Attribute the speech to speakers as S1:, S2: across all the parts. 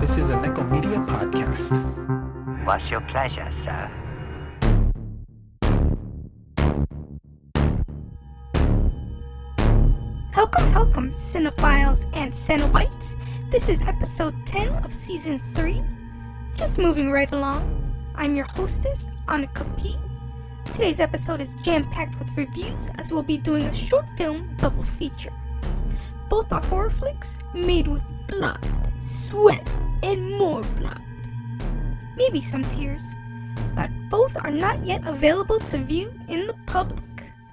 S1: This is a Nekko Media podcast.
S2: What's your pleasure, sir?
S3: Welcome, cinephiles and Cenobites. This is episode 10 of season 3. Just moving right along. I'm your hostess, Annika P. Today's episode is jam-packed with reviews, as we'll be doing a short film double feature. Both are horror flicks made with blood, sweat, and more blood. Maybe some tears, but both are not yet available to view in the public,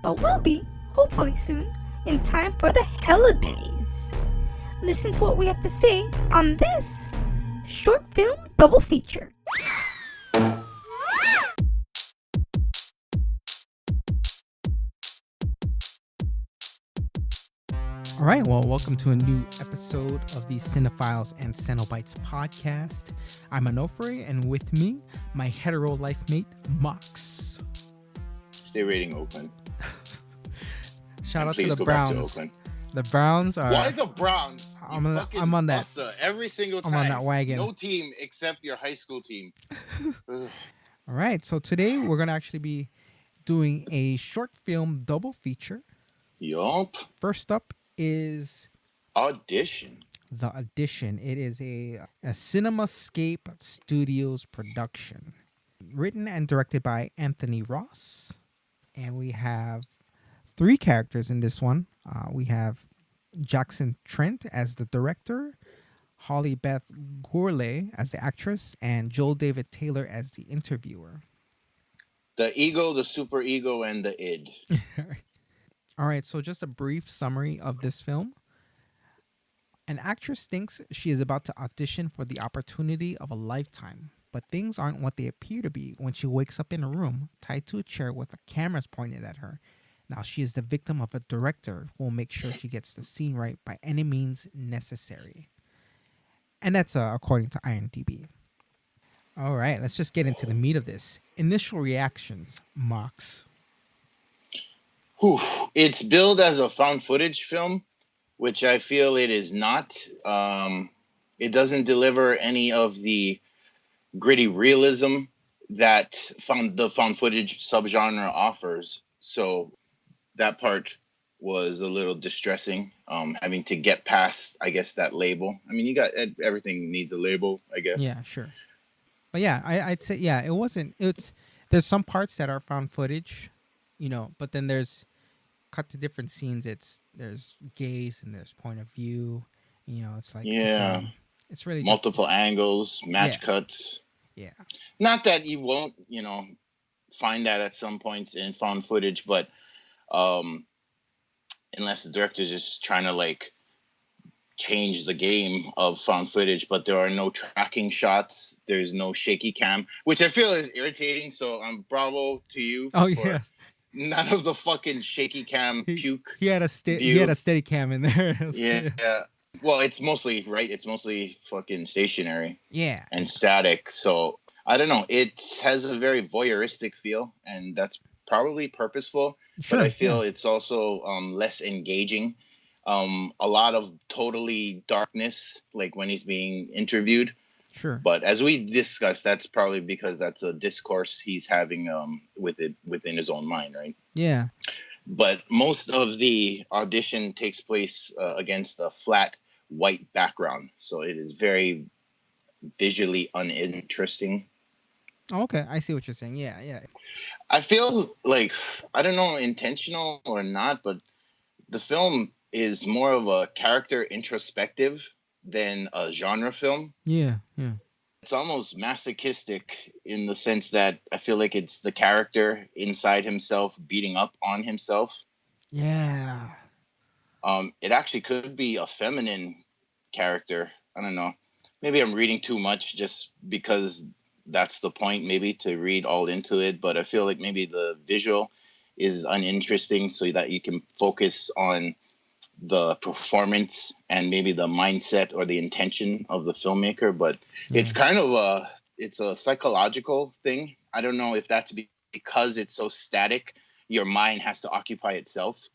S3: but will be, hopefully soon, in time for the holidays. Listen to what we have to say on this short film double feature.
S1: All right, well, welcome to a new episode of the Cinephiles and Cenobites podcast. I'm Onofre, and with me, my hetero life mate, Mox.
S4: Stay rating Oakland.
S1: Shout out
S4: to
S1: to the Browns. The Browns are...
S4: Why the Browns?
S1: I'm on that.
S4: Buster. Every single time.
S1: I'm on that wagon.
S4: No team except your high school team.
S1: All right, so today we're going to actually be doing a short film double feature.
S4: Yup.
S1: First up is
S4: Audition.
S1: The Audition. It is a Cinema-Scape Studios production, written and directed by Anthony Raus, and we have 3 characters in this one. We have Jackson Trent as the director, Holly Beth Gourlay as the actress, and Joel David Taylor as the interviewer.
S4: The ego, the super ego, and the id.
S1: All right, so just a brief summary of this film. An actress thinks she is about to audition for the opportunity of a lifetime, but things aren't what they appear to be when she wakes up in a room tied to a chair with the cameras pointed at her. Now she is the victim of a director who will make sure she gets the scene right by any means necessary. And that's according to IMDb. All right, let's just get into the meat of this. Initial reactions, Mox.
S4: Whew. It's billed as a found footage film, which I feel it is not. It doesn't deliver any of the gritty realism that the found footage subgenre offers. So that part was a little distressing, having to get past, I guess, that label. I mean, you got everything needs a label, I guess.
S1: Yeah, sure. But yeah, I'd say, yeah, it wasn't. There's some parts that are found footage, but then there's cut to different scenes. There's gaze and there's point of view. It's like it's really
S4: multiple angles, match cuts.
S1: Yeah.
S4: Not that you won't, find that at some point in found footage, but unless the director's just trying to change the game of found footage, but there are no tracking shots. There's no shaky cam, which I feel is irritating. So bravo to you.
S1: Oh yeah.
S4: None of the fucking shaky cam puke.
S1: He had a steady cam in there.
S4: Yeah. Well, it's mostly right. It's mostly fucking stationary.
S1: Yeah.
S4: And static. So I don't know. It has a very voyeuristic feel, and that's probably purposeful.
S1: Sure,
S4: but I feel it's also less engaging. A lot of totally darkness, like when he's being interviewed.
S1: Sure.
S4: But as we discussed, that's probably because that's a discourse he's having within his own mind, right?
S1: Yeah.
S4: But most of the audition takes place against a flat white background, so it is very visually uninteresting.
S1: Okay, I see what you're saying. Yeah.
S4: I feel like, I don't know, intentional or not, but the film is more of a character introspective than a genre film.
S1: Yeah.
S4: It's almost masochistic in the sense that I feel like it's the character inside himself beating up on himself.
S1: Yeah.
S4: It actually could be a feminine character. I don't know. Maybe I'm reading too much just because that's the point, maybe, to read all into it. But I feel like maybe the visual is uninteresting so that you can focus on the performance and maybe the mindset or the intention of the filmmaker. But it's kind of it's a psychological thing. I don't know if that's because it's so static, your mind has to occupy itself.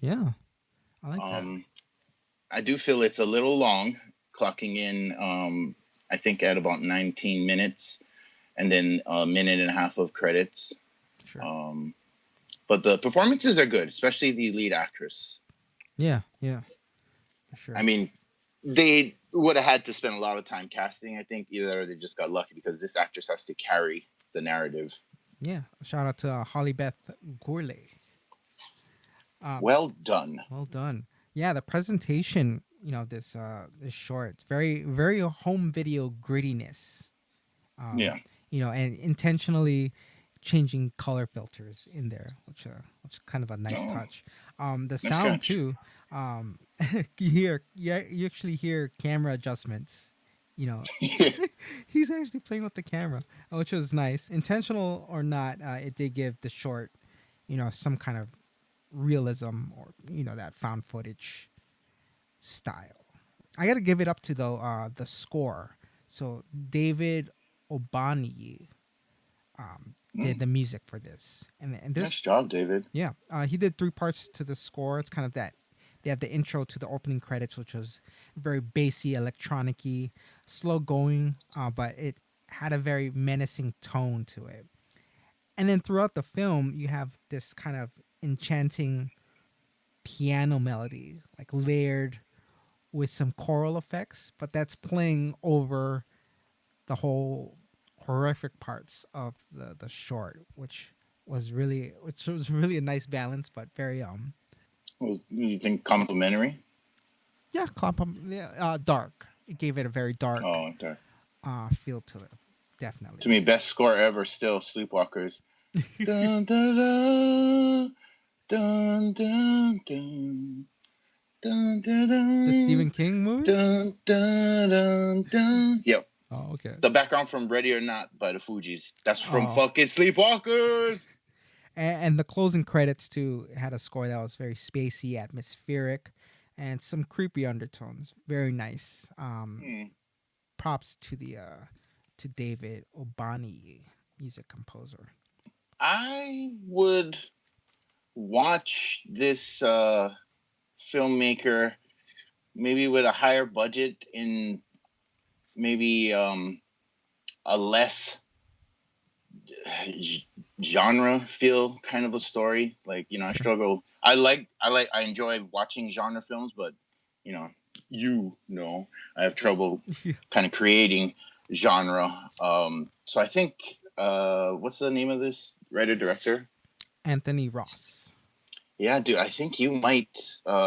S1: Yeah. I like that.
S4: I do feel it's a little long clocking in, I think, at about 19 minutes, and then a minute and a half of credits.
S1: Sure.
S4: But the performances are good, especially the lead actress.
S1: Yeah, for sure.
S4: I mean, they would have had to spend a lot of time casting, I think. Either they just got lucky because this actress has to carry the narrative.
S1: Yeah, shout out to Holly Beth Gourlay.
S4: Well done.
S1: Well done. Yeah, the presentation, this short, it's very, very home video grittiness.
S4: Yeah.
S1: And intentionally changing color filters in there, which is kind of a nice touch. The sound
S4: catch.
S1: too. You actually hear camera adjustments. He's actually playing with the camera, which was nice. Intentional or not, it did give the short, some kind of realism or that found footage style. I got to give it up to the score. So David Obani did the music for this, and this,
S4: nice job, David.
S1: Yeah, he did 3 parts to the score. It's kind of that they have the intro to the opening credits, which was very bassy, electronic-y, slow going, but it had a very menacing tone to it. And then throughout the film, you have this kind of enchanting piano melody, like layered with some choral effects, but that's playing over the whole horrific parts of the short, which was really a nice balance, but very
S4: You think complimentary?
S1: Yeah, dark. It gave it a very dark feel to it, definitely.
S4: To me, best score ever still Sleepwalkers. Dun, dun, dun, dun, dun, dun. Dun, dun, dun,
S1: the Stephen King movie?
S4: Dun, dun, dun, dun. Yep.
S1: Oh, okay.
S4: The background from Ready or Not by the Fugees. That's from fucking Sleepwalkers.
S1: And the closing credits too had a score that was very spacey, atmospheric, and some creepy undertones. Very nice. Props to to David Obani, music composer.
S4: I would watch this filmmaker maybe with a higher budget in maybe a less genre feel kind of a story. Like, I struggle. I enjoy watching genre films, but I have trouble kind of creating genre. So I think what's the name of this writer director?
S1: Anthony Raus.
S4: Yeah, dude, I think you might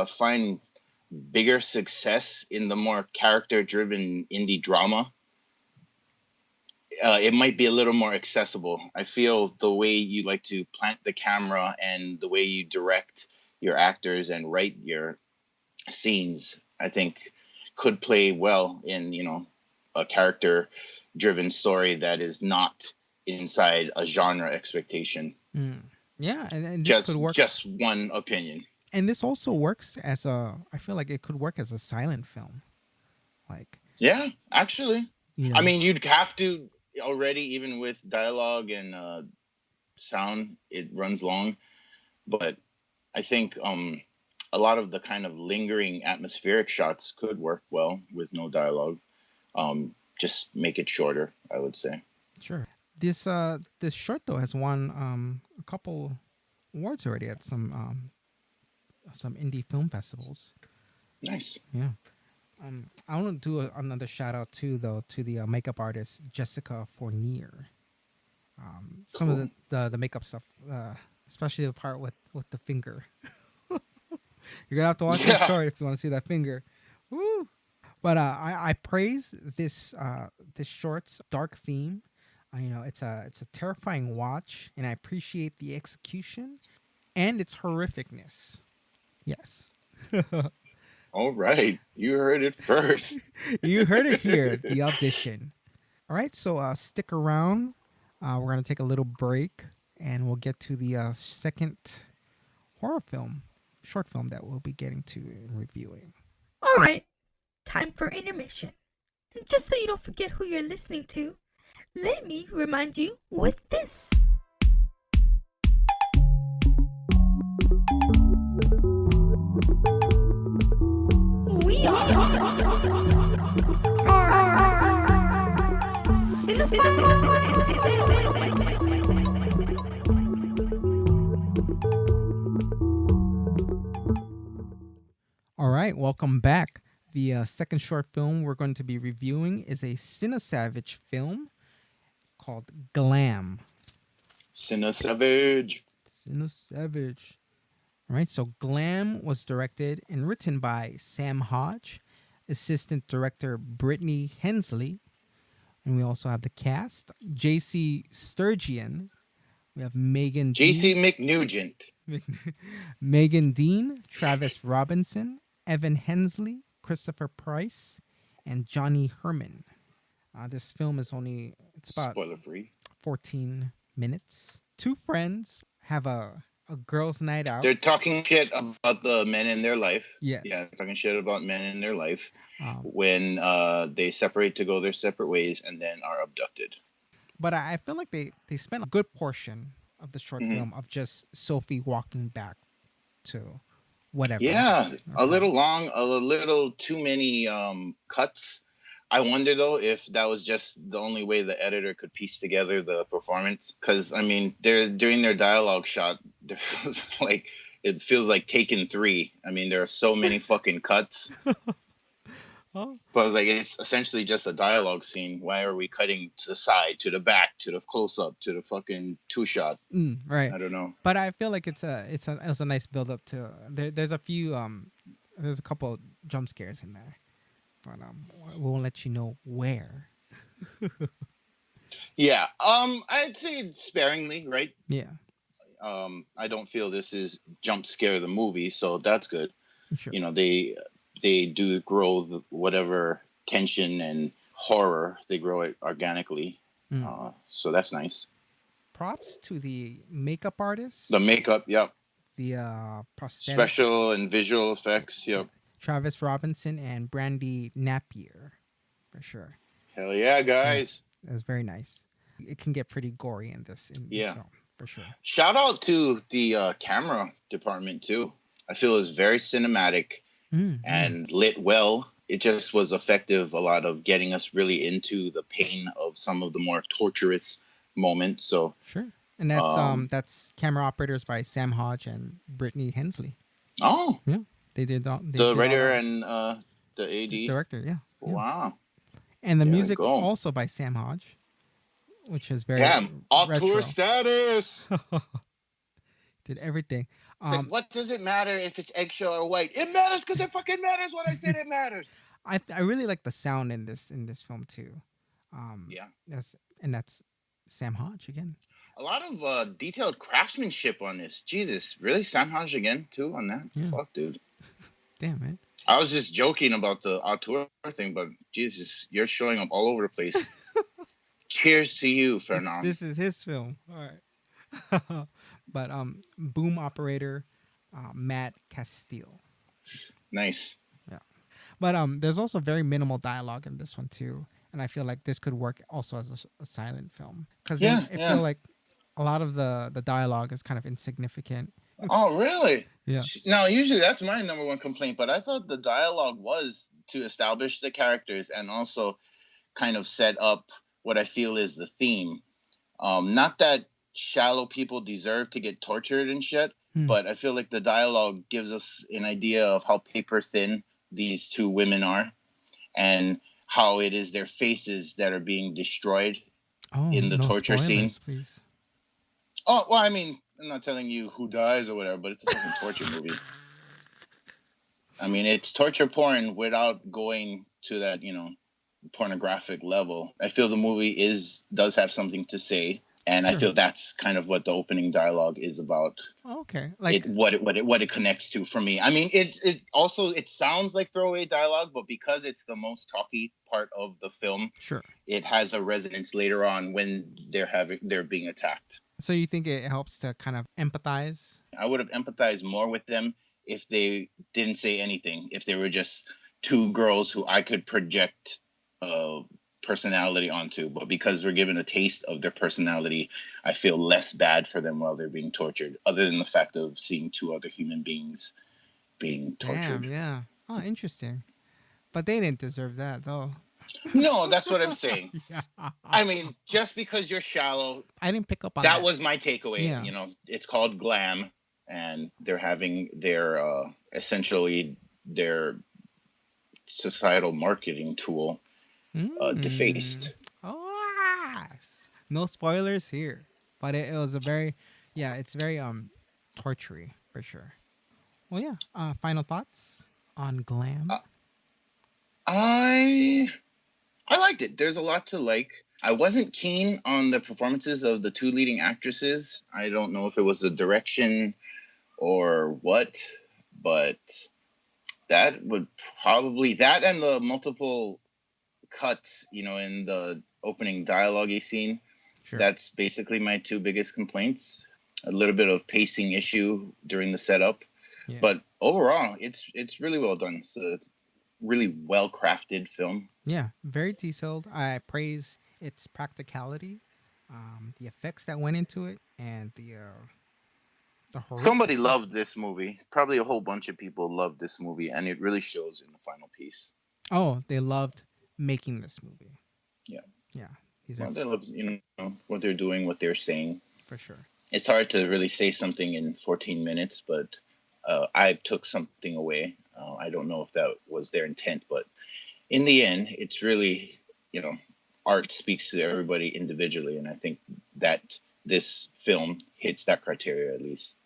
S4: find bigger success in the more character-driven indie drama. It might be a little more accessible. I feel the way you like to plant the camera and the way you direct your actors and write your scenes, I think could play well in, a character-driven story that is not inside a genre expectation.
S1: Yeah, and this could work.
S4: Just one opinion.
S1: And this also works as I feel like it could work as a silent film.
S4: Yeah, actually. I mean, you'd have to already, even with dialogue and sound, it runs long. But I think a lot of the kind of lingering atmospheric shots could work well with no dialogue. Just make it shorter, I would say.
S1: Sure. This short though has won a couple awards already at some indie film festivals.
S4: Nice.
S1: Yeah. I want to do another shout out too, though, to the makeup artist Jessica Fournier. Some of the makeup stuff, especially the part with the finger. You're gonna have to watch the short if you want to see that finger. Woo! But I praise this short's dark theme. It's a terrifying watch, and I appreciate the execution and its horrificness. Yes.
S4: All right. You heard it first.
S1: You heard it here, the Audition. All right, so stick around. We're going to take a little break, and we'll get to the second short film that we'll be getting to and reviewing.
S3: All right, time for intermission. And just so you don't forget who you're listening to, let me remind you with this. We are
S1: All right, welcome back. The second short film we're going to be reviewing is a Cinesavage film called Glam.
S4: Cinema-Savage.
S1: Cinesavage. All right, so Glam was directed and written by Sam Hodge, assistant director Brittany Hensley, and we also have the cast: J.C. Sturgeon. We have Megan
S4: J.C.
S1: Dean,
S4: McNugent.
S1: Megan Dean, Travis Robinson, Evan Hensley, Christopher Price, and Johnny Herman. This film is it's about
S4: Spoiler free.
S1: 14 minutes. Two friends have a girls' night out.
S4: They're talking shit about the men in their life.
S1: Yes.
S4: Yeah, talking shit about men in their life
S1: Um,
S4: when they separate to go their separate ways and then are abducted.
S1: but I feel like they spent a good portion of the short
S4: Mhm.
S1: film of just Sophie walking back to whatever.
S4: Yeah, a
S1: Okay.
S4: little long, a little too many cuts. I wonder though if that was just the only way the editor could piece together the performance. Because I mean, they're during their dialogue shot, there was like it feels like Taken 3. I mean, there are so many fucking cuts.
S1: Oh.
S4: But I was like, it's essentially just a dialogue scene. Why are we cutting to the side, to the back, to the close up, to the fucking two shot?
S1: Right.
S4: I don't know.
S1: But I feel like it was a nice build up to. There's a few there's a couple jump scares in there, but we won't let you know where.
S4: Yeah, I'd say sparingly, right?
S1: Yeah,
S4: I don't feel this is jump scare the movie, so that's good.
S1: sure.
S4: You know, they do grow whatever tension and horror, they grow it organically. So that's nice.
S1: Props to the makeup artists,
S4: The makeup, yep.
S1: the prosthetics,
S4: Special and visual effects, yep.
S1: Travis Robinson and Brandy Napier, for sure.
S4: Hell yeah, guys.
S1: That's very nice. It can get pretty gory in this
S4: Yeah.
S1: film, for sure.
S4: Shout out to the camera department too. I feel it's very cinematic and lit well. It just was effective, a lot of getting us really into the pain of some of the more torturous moments. So
S1: Sure. And that's camera operators by Sam Hodge and Brittany Hensley.
S4: oh,
S1: Yeah, they did all. They
S4: the
S1: did
S4: writer
S1: all
S4: and the AD.
S1: director. Yeah.
S4: Wow.
S1: And the
S4: There we
S1: music
S4: go.
S1: also by Sam Hodge, which is very
S4: Damn, auteur
S1: retro.
S4: status.
S1: Did everything.
S4: It's like, what does it matter if it's eggshell or white? It matters because it fucking matters what I said it matters.
S1: I really like the sound in this film too.
S4: Yeah.
S1: That's Sam Hodge again.
S4: A lot of detailed craftsmanship on this. Jesus, really? Sam Hodge again too on that?
S1: Yeah.
S4: Fuck, dude.
S1: Damn, man.
S4: I was just joking about the auteur thing, but Jesus, you're showing up all over the place. Cheers to you, Fernand.
S1: This is his film. All right. But boom operator Matt Castile.
S4: Nice.
S1: Yeah. But there's also very minimal dialogue in this one too, and I feel like this could work also as a silent film because I feel like a lot of the dialogue is kind of insignificant.
S4: Oh, really?
S1: Yeah.
S4: Now, usually that's my number one complaint, but I thought the dialogue was to establish the characters and also kind of set up what I feel is the theme. Not that shallow people deserve to get tortured and shit, but I feel like the dialogue gives us an idea of how paper thin these two women are and how it is their faces that are being destroyed in the torture scene.
S1: Please.
S4: Oh, well, I mean, I'm not telling you who dies or whatever, but it's a fucking torture movie. I mean, it's torture porn without going to that, pornographic level. I feel the movie does have something to say, and I feel that's kind of what the opening dialogue is about.
S1: Okay, like
S4: what it connects to for me. I mean, it sounds like throwaway dialogue, but because it's the most talky part of the film, it has a resonance later on when they're being attacked.
S1: So you think it helps to kind of empathize?
S4: I would have empathized more with them if they didn't say anything. If they were just two girls who I could project personality onto, but because we're given a taste of their personality, I feel less bad for them while they're being tortured, other than the fact of seeing two other human beings being tortured.
S1: Damn, yeah. Oh, interesting. But they didn't deserve that, though.
S4: No, that's what I'm saying.
S1: Yeah.
S4: I mean, just because you're shallow,
S1: I didn't pick up on
S4: that
S1: that.
S4: was my takeaway.
S1: Yeah.
S4: You know, it's called Glam, and they're having their essentially their societal marketing tool defaced.
S1: Oh, no spoilers here, but it was a very, yeah, it's very tortury for sure. Well, yeah. Final thoughts on Glam?
S4: Uh, I I liked it. There's a lot to like. I wasn't keen on the performances of the two leading actresses. I don't know if it was the direction or what, but that would probably that and the multiple cuts, you know, in the opening dialogue scene.
S1: Sure.
S4: That's basically my two biggest complaints. A little bit of pacing issue during the setup,
S1: Yeah.
S4: but overall, it's really well done. It's a really well crafted film.
S1: Yeah, very detailed. I praise its practicality, the effects that went into it, and the horrific.
S4: Somebody loved this movie. Probably a whole bunch of people loved this movie, and it really shows in the final piece.
S1: Oh, they loved making this movie.
S4: Yeah.
S1: Yeah, these
S4: Well,
S1: are
S4: they love, you know, what they're doing, what they're saying.
S1: for sure.
S4: It's hard to really say something in 14 minutes, but I took something away. I don't know if that was their intent, but in the end, it's really, you know, art speaks to everybody individually, and I think that this film hits that criteria at least.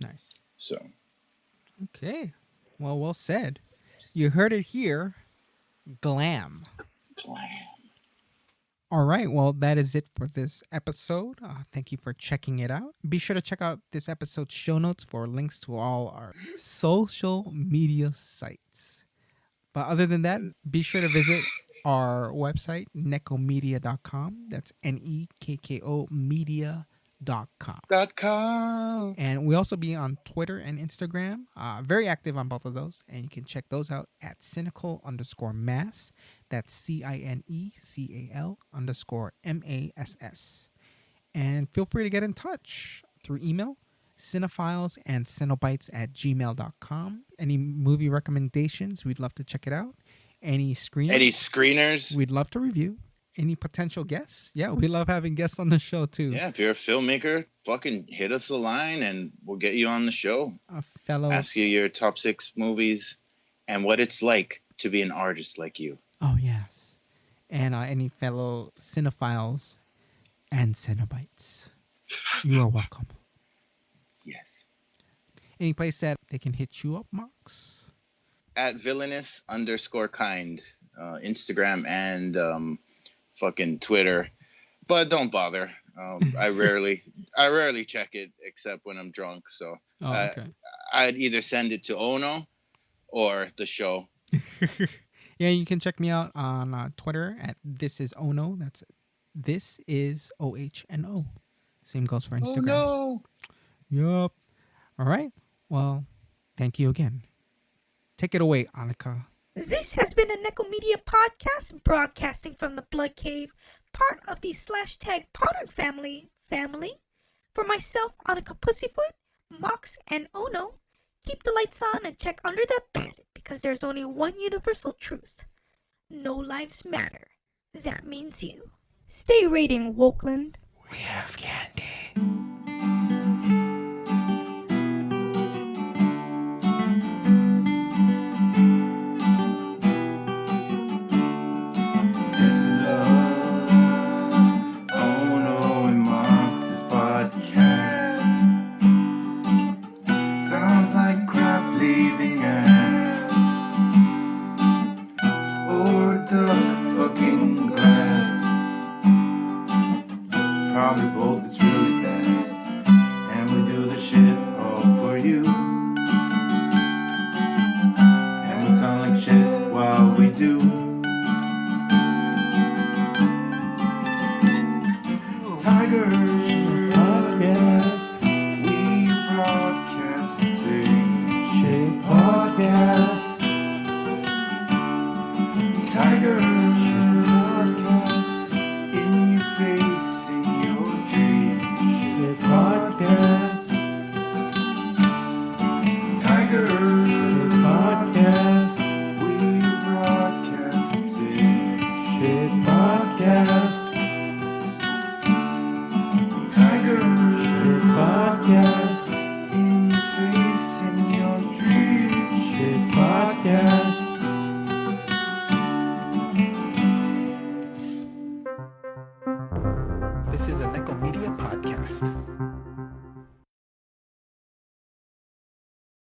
S1: Nice.
S4: So,
S1: Okay. Well said. You heard it here. Glam.
S4: Glam.
S1: All right. Well, that is it for this episode. Thank you for checking it out. Be sure to check out this episode's show notes for links to all our social media sites. But other than that, be sure to visit our website, nekkomedia.com. That's NEKKO media.com.
S4: .com.
S1: And we also be on Twitter and Instagram. Very active on both of those. And you can check those out at cynical_mass. That's CINECAL_MASS. And feel free to get in touch through email, cinephiles and cenobites@gmail.com. Any movie recommendations, we'd love to check it out. Any screeners, we'd love to review. Any potential guests? Yeah, we love having guests on the show too.
S4: Yeah, if you're a filmmaker, fucking hit us a line and we'll get you on the show. Ask you your top 6 movies and what it's like to be an artist like you.
S1: Oh, yes. And any fellow cinephiles and Cenobites, you are welcome.
S4: Yes.
S1: Any place that they can hit you up, Marks?
S4: At villainous_kind, Instagram and fucking Twitter, but don't bother. I rarely check it except when I'm drunk. So
S1: okay.
S4: I'd either send it to Ono or the show.
S1: Yeah, you can check me out on Twitter at thisisono. That's this is OHNO. Same goes for Instagram.
S4: Oh no.
S1: Yup. All right. Well, thank you again. Take it away, Annika.
S3: This has been a Nekko Media podcast broadcasting from the Blood Cave, part of the /Pollard family. For myself, Annika Pussyfoot, Mox, and Ono, keep the lights on and check under that bed because there's only one universal truth. No lives matter. That means you. Stay rating, Wokeland.
S1: We have candy.
S5: Podcast, we broadcasting. podcast. In your face, in your dreams. Shit podcast.
S1: This is a Nekko Media podcast.